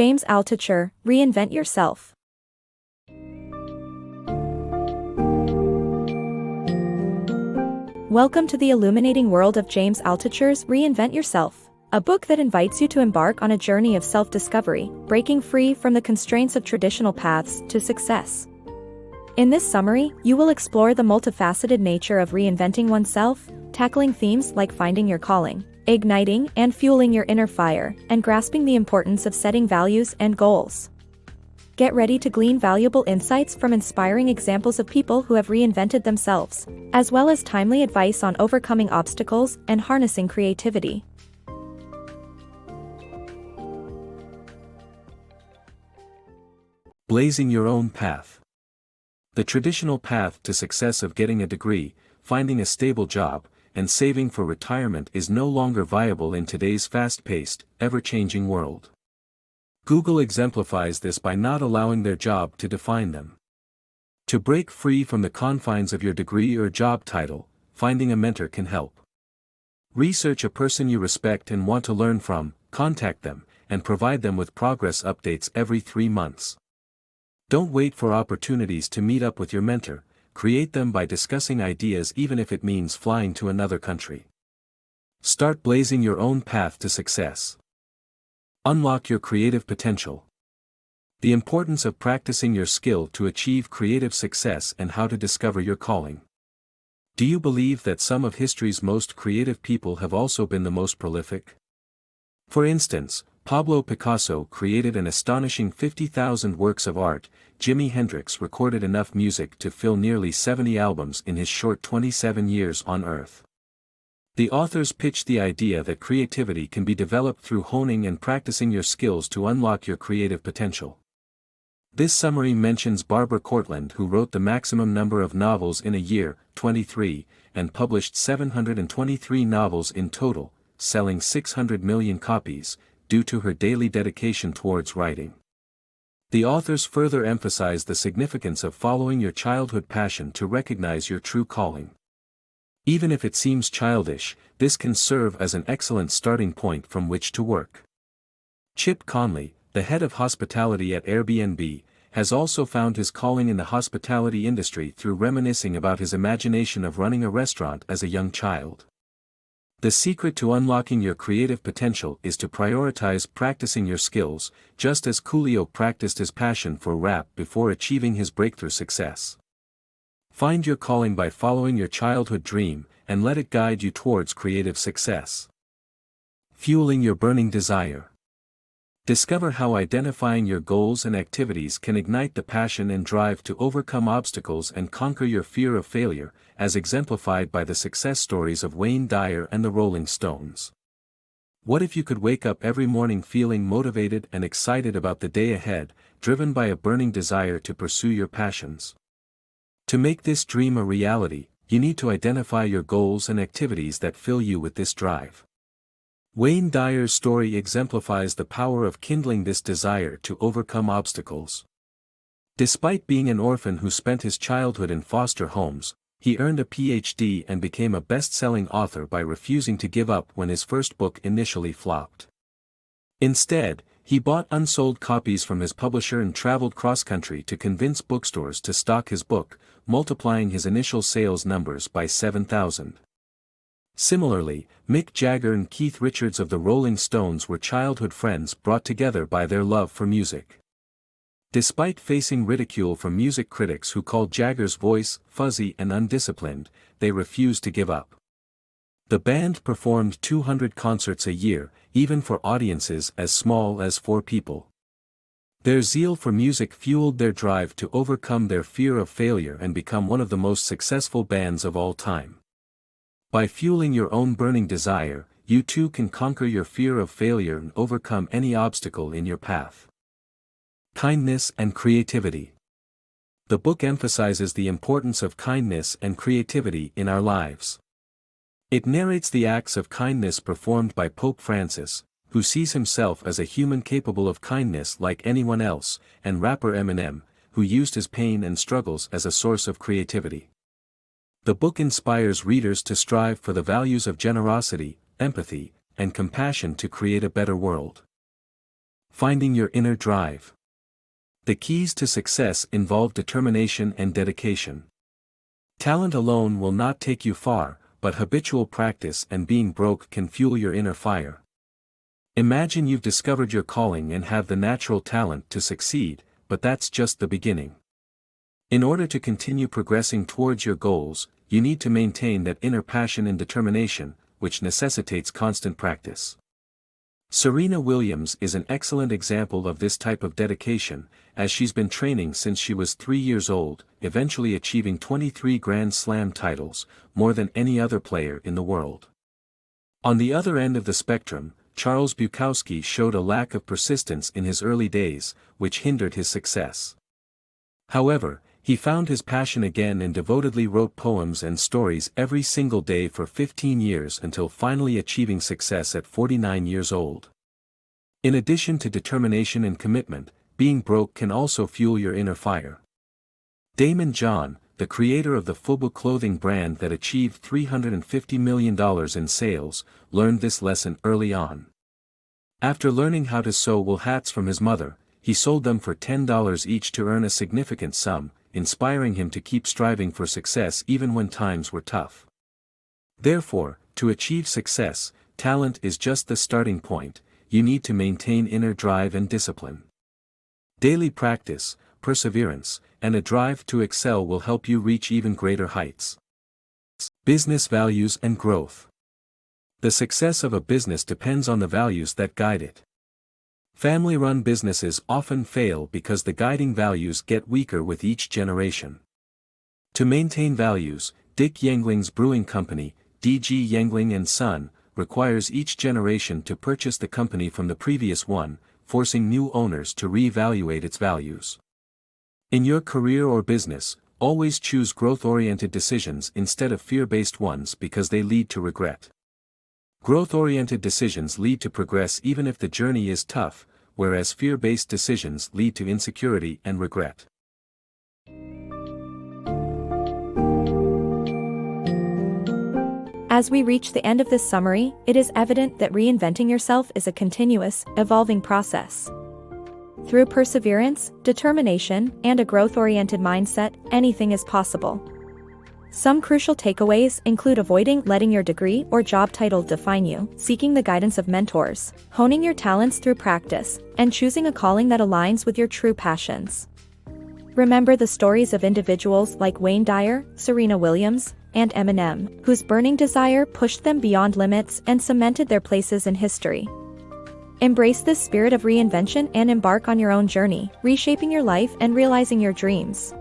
James Altucher, Reinvent Yourself. Welcome to the illuminating world of James Altucher's Reinvent Yourself, a book that invites you to embark on a journey of self-discovery, breaking free from the constraints of traditional paths to success. In this summary, you will explore the multifaceted nature of reinventing oneself, tackling themes like finding your calling, igniting and fueling your inner fire, and grasping the importance of setting values and goals. Get ready to glean valuable insights from inspiring examples of people who have reinvented themselves, as well as timely advice on overcoming obstacles and harnessing creativity. Blazing your own path. The traditional path to success of getting a degree, finding a stable job, and saving for retirement is no longer viable in today's fast-paced, ever-changing world. Google exemplifies this by not allowing their job to define them. To break free from the confines of your degree or job title, finding a mentor can help. Research a person you respect and want to learn from, contact them, and provide them with progress updates every 3 months. Don't wait for opportunities to meet up with your mentor, create them by discussing ideas even if it means flying to another country. Start blazing your own path to success. Unlock your creative potential. The importance of practicing your skill to achieve creative success and how to discover your calling. Do you believe that some of history's most creative people have also been the most prolific? For instance, Pablo Picasso created an astonishing 50,000 works of art. Jimi Hendrix recorded enough music to fill nearly 70 albums in his short 27 years on Earth. The authors pitched the idea that creativity can be developed through honing and practicing your skills to unlock your creative potential. This summary mentions Barbara Cortland, who wrote the maximum number of novels in a year, 23, and published 723 novels in total, selling 600 million copies, due to her daily dedication towards writing. The authors further emphasize the significance of following your childhood passion to recognize your true calling. Even if it seems childish, this can serve as an excellent starting point from which to work. Chip Conley, the head of hospitality at Airbnb, has also found his calling in the hospitality industry through reminiscing about his imagination of running a restaurant as a young child. The secret to unlocking your creative potential is to prioritize practicing your skills, just as Coolio practiced his passion for rap before achieving his breakthrough success. Find your calling by following your childhood dream, and let it guide you towards creative success. Fueling your burning desire. Discover how identifying your goals and activities can ignite the passion and drive to overcome obstacles and conquer your fear of failure, as exemplified by the success stories of Wayne Dyer and the Rolling Stones. What if you could wake up every morning feeling motivated and excited about the day ahead, driven by a burning desire to pursue your passions? To make this dream a reality, you need to identify your goals and activities that fill you with this drive. Wayne Dyer's story exemplifies the power of kindling this desire to overcome obstacles. Despite being an orphan who spent his childhood in foster homes, he earned a PhD and became a best-selling author by refusing to give up when his first book initially flopped. Instead, he bought unsold copies from his publisher and traveled cross-country to convince bookstores to stock his book, multiplying his initial sales numbers by 7,000. Similarly, Mick Jagger and Keith Richards of the Rolling Stones were childhood friends brought together by their love for music. Despite facing ridicule from music critics who called Jagger's voice fuzzy and undisciplined, they refused to give up. The band performed 200 concerts a year, even for audiences as small as 4 people. Their zeal for music fueled their drive to overcome their fear of failure and become one of the most successful bands of all time. By fueling your own burning desire, you too can conquer your fear of failure and overcome any obstacle in your path. Kindness and creativity. The book emphasizes the importance of kindness and creativity in our lives. It narrates the acts of kindness performed by Pope Francis, who sees himself as a human capable of kindness like anyone else, and rapper Eminem, who used his pain and struggles as a source of creativity. The book inspires readers to strive for the values of generosity, empathy, and compassion to create a better world. Finding your inner drive. The keys to success involve determination and dedication. Talent alone will not take you far, but habitual practice and being broke can fuel your inner fire. Imagine you've discovered your calling and have the natural talent to succeed, but that's just the beginning. In order to continue progressing towards your goals, you need to maintain that inner passion and determination, which necessitates constant practice. Serena Williams is an excellent example of this type of dedication, as she's been training since she was 3 years old, eventually achieving 23 Grand Slam titles, more than any other player in the world. On the other end of the spectrum, Charles Bukowski showed a lack of persistence in his early days, which hindered his success. However, he found his passion again and devotedly wrote poems and stories every single day for 15 years until finally achieving success at 49 years old. In addition to determination and commitment, being broke can also fuel your inner fire. Damon John, the creator of the FUBU clothing brand that achieved $350 million in sales, learned this lesson early on. After learning how to sew wool hats from his mother, he sold them for $10 each to earn a significant sum, inspiring him to keep striving for success even when times were tough. Therefore, to achieve success, talent is just the starting point. You need to maintain inner drive and discipline. Daily practice, perseverance, and a drive to excel will help you reach even greater heights. Business values and growth. The success of a business depends on the values that guide it. Family-run businesses often fail because the guiding values get weaker with each generation. To maintain values, Dick Yangling's brewing company, D.G. Yangling & Son, requires each generation to purchase the company from the previous one, forcing new owners to re-evaluate its values. In your career or business, always choose growth-oriented decisions instead of fear-based ones because they lead to regret. Growth-oriented decisions lead to progress even if the journey is tough, whereas fear-based decisions lead to insecurity and regret. As we reach the end of this summary, it is evident that reinventing yourself is a continuous, evolving process. Through perseverance, determination, and a growth-oriented mindset, anything is possible. Some crucial takeaways include avoiding letting your degree or job title define you, seeking the guidance of mentors, honing your talents through practice, and choosing a calling that aligns with your true passions. Remember the stories of individuals like Wayne Dyer, Serena Williams, and Eminem, whose burning desire pushed them beyond limits and cemented their places in history. Embrace this spirit of reinvention and embark on your own journey, reshaping your life and realizing your dreams.